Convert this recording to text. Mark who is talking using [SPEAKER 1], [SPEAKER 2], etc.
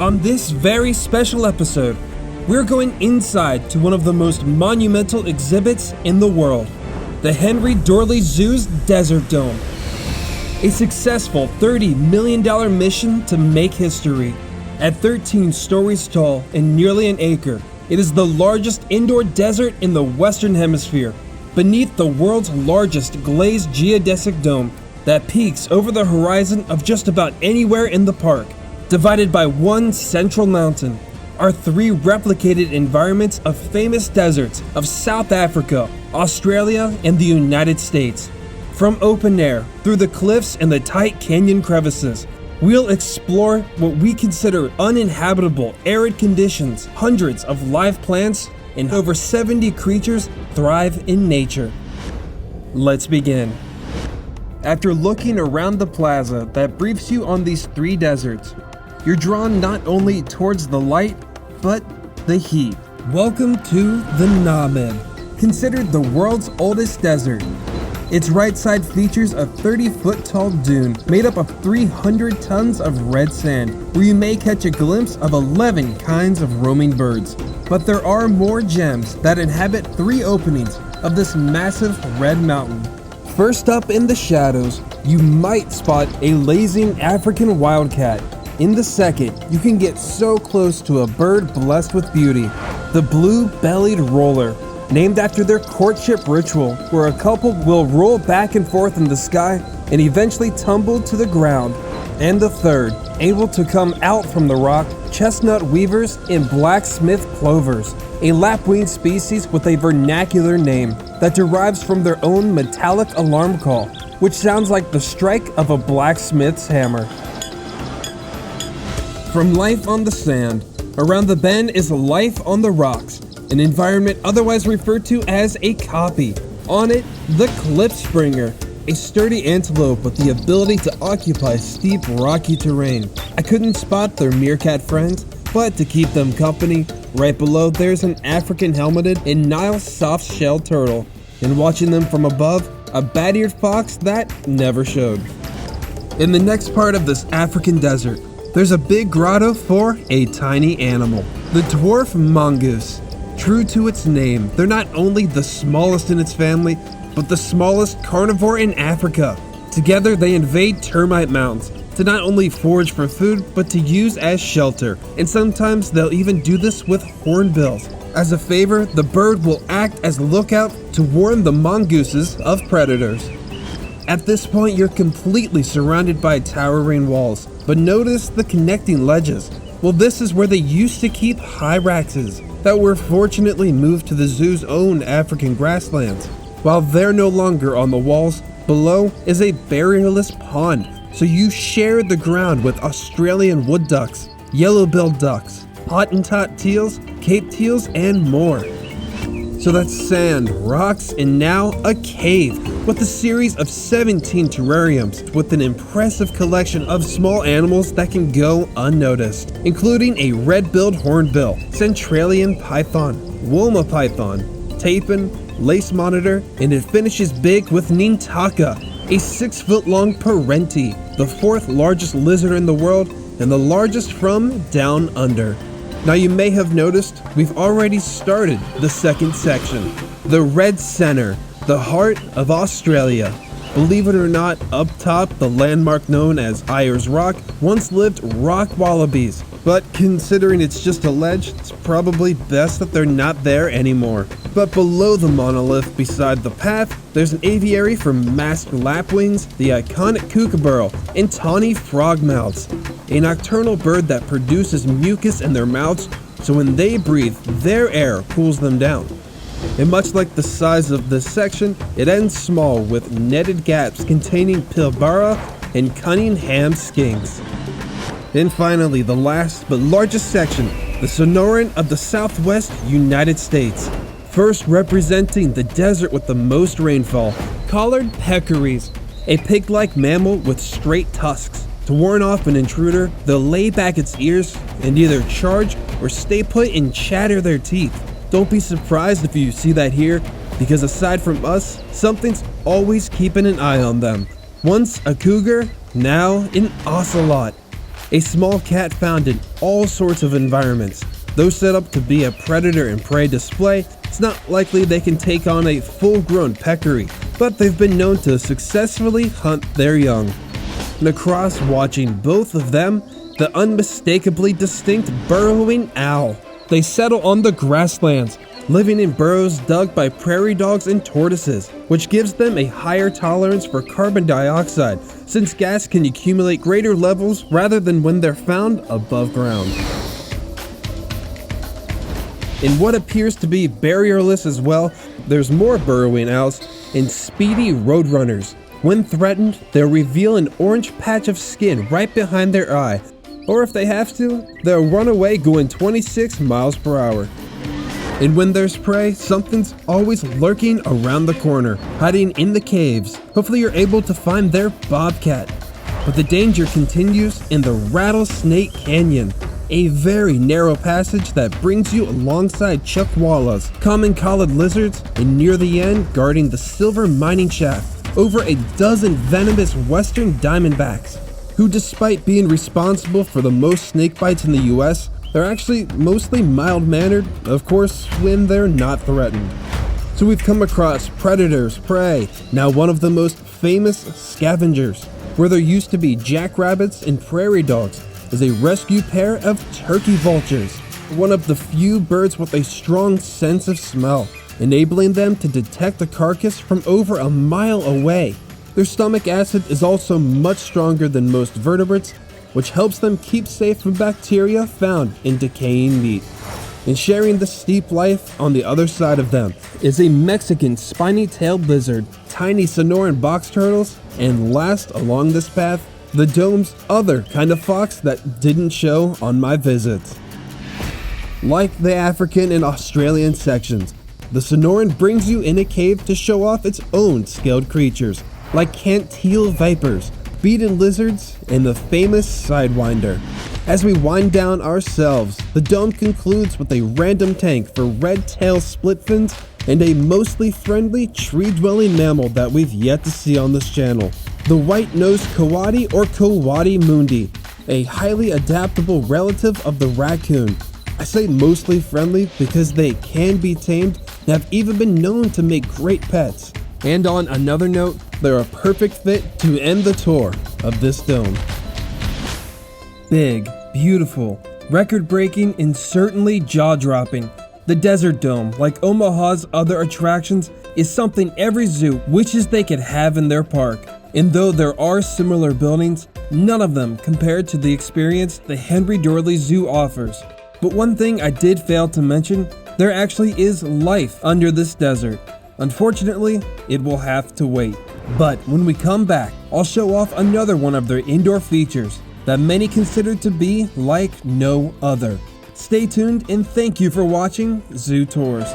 [SPEAKER 1] On this very special episode, we're going inside to one of the most monumental exhibits in the world, the Henry Dorley Zoo's Desert Dome. A successful $30 million mission to make history. At 13 stories tall and nearly an acre, it is the largest indoor desert in the Western Hemisphere, beneath the world's largest glazed geodesic dome that peaks over the horizon of just about anywhere in the park. Divided by one central mountain are three replicated environments of famous deserts of South Africa, Australia, and the United States. From open air, through the cliffs and the tight canyon crevices, we'll explore what we consider uninhabitable arid conditions. Hundreds of live plants and over 70 creatures thrive in nature. Let's begin. After looking around the plaza that briefs you on these three deserts, you're drawn not only towards the light, but the heat. Welcome to the Namib, considered the world's oldest desert. Its right side features a 30-foot tall dune made up of 300 tons of red sand, where you may catch a glimpse of 11 kinds of roaming birds. But there are more gems that inhabit three openings of this massive red mountain. First up in the shadows, you might spot a lazing African wildcat. In the second, you can get so close to a bird blessed with beauty, the blue-bellied roller, named after their courtship ritual, where a couple will roll back and forth in the sky and eventually tumble to the ground. And the third, able to come out from the rock, chestnut weavers and blacksmith plovers, a lapwing species with a vernacular name that derives from their own metallic alarm call, which sounds like the strike of a blacksmith's hammer. From life on the sand, around the bend is life on the rocks, an environment otherwise referred to as a kopje. On it, the klipspringer, a sturdy antelope with the ability to occupy steep, rocky terrain. I couldn't spot their meerkat friends, but to keep them company, right below there's an African helmeted and Nile soft-shelled turtle, and watching them from above, a bat-eared fox that never showed. In the next part of this African desert, there's a big grotto for a tiny animal, the Dwarf Mongoose. True to its name, they're not only the smallest in its family, but the smallest carnivore in Africa. Together, they invade termite mounds to not only forage for food, but to use as shelter. And sometimes they'll even do this with hornbills. As a favor, the bird will act as lookout to warn the mongooses of predators. At this point, you're completely surrounded by towering walls, but notice the connecting ledges. Well, this is where they used to keep hyraxes that were fortunately moved to the zoo's own African grasslands. While they're no longer on the walls, below is a barrierless pond, so you share the ground with Australian wood ducks, yellow-billed ducks, Hottentot teals, Cape teals, and more. So that's sand, rocks, and now a cave with a series of 17 terrariums with an impressive collection of small animals that can go unnoticed, including a red-billed hornbill, centralian python, Woma python, tapin, lace monitor, and it finishes big with Nintaka, a 6-foot-long parenti, the fourth largest lizard in the world and the largest from down under. Now you may have noticed we've already started the second section, the Red Center, the heart of Australia. Believe it or not, up top, the landmark known as Ayers Rock once lived rock wallabies, but considering it's just a ledge, it's probably best that they're not there anymore. But below the monolith beside the path, there's an aviary for masked lapwings, the iconic kookaburra, and tawny frogmouths, a nocturnal bird that produces mucus in their mouths, so when they breathe, their air cools them down. And much like the size of this section, it ends small with netted gaps containing pilbara and Cunningham skinks. And finally, the last but largest section, the Sonoran of the Southwest United States. First representing the desert with the most rainfall, collared peccaries, a pig-like mammal with straight tusks. To warn off an intruder, they'll lay back its ears and either charge or stay put and chatter their teeth. Don't be surprised if you see that here, because aside from us, something's always keeping an eye on them. Once a cougar, now an ocelot. A small cat found in all sorts of environments. Though set up to be a predator and prey display, it's not likely they can take on a full-grown peccary, but they've been known to successfully hunt their young. And across watching both of them, the unmistakably distinct burrowing owl. They settle on the grasslands, living in burrows dug by prairie dogs and tortoises, which gives them a higher tolerance for carbon dioxide, since gas can accumulate greater levels rather than when they're found above ground. In what appears to be barrierless as well, there's more burrowing owls and speedy roadrunners. When threatened, they'll reveal an orange patch of skin right behind their eye, or if they have to, they'll run away going 26 miles per hour. And when there's prey, something's always lurking around the corner, hiding in the caves. Hopefully you're able to find their bobcat. But the danger continues in the Rattlesnake Canyon, a very narrow passage that brings you alongside chuckwallas, common collared lizards, and near the end, guarding the silver mining shaft, over a dozen venomous western diamondbacks, who despite being responsible for the most snake bites in the US, they're actually mostly mild-mannered, of course, when they're not threatened. So we've come across predators, prey, now one of the most famous scavengers, where there used to be jackrabbits and prairie dogs, is a rescue pair of turkey vultures, one of the few birds with a strong sense of smell, enabling them to detect a carcass from over a mile away. Their stomach acid is also much stronger than most vertebrates, which helps them keep safe from bacteria found in decaying meat. And sharing the steep life on the other side of them is a Mexican spiny-tailed lizard, tiny Sonoran box turtles, and last along this path, the dome's other kind of fox that didn't show on my visits. Like the African and Australian sections, the Sonoran brings you in a cave to show off its own scaled creatures, like Kanteel vipers, beaded lizards, and the famous sidewinder. As we wind down ourselves, the dome concludes with a random tank for red-tailed splitfins and a mostly friendly tree-dwelling mammal that we've yet to see on this channel, the Whitenose Kawadi or Kawadi mundi, a highly adaptable relative of the raccoon. I say mostly friendly because they can be tamed and have even been known to make great pets. And on another note, they're a perfect fit to end the tour of this dome. Big, beautiful, record-breaking, and certainly jaw-dropping. The Desert Dome, like Omaha's other attractions, is something every zoo wishes they could have in their park. And though there are similar buildings, none of them compared to the experience the Henry Dorley Zoo offers. But one thing I did fail to mention, there actually is life under this desert. Unfortunately, it will have to wait. But when we come back, I'll show off another one of their indoor features that many consider to be like no other. Stay tuned and thank you for watching Zoo Tours.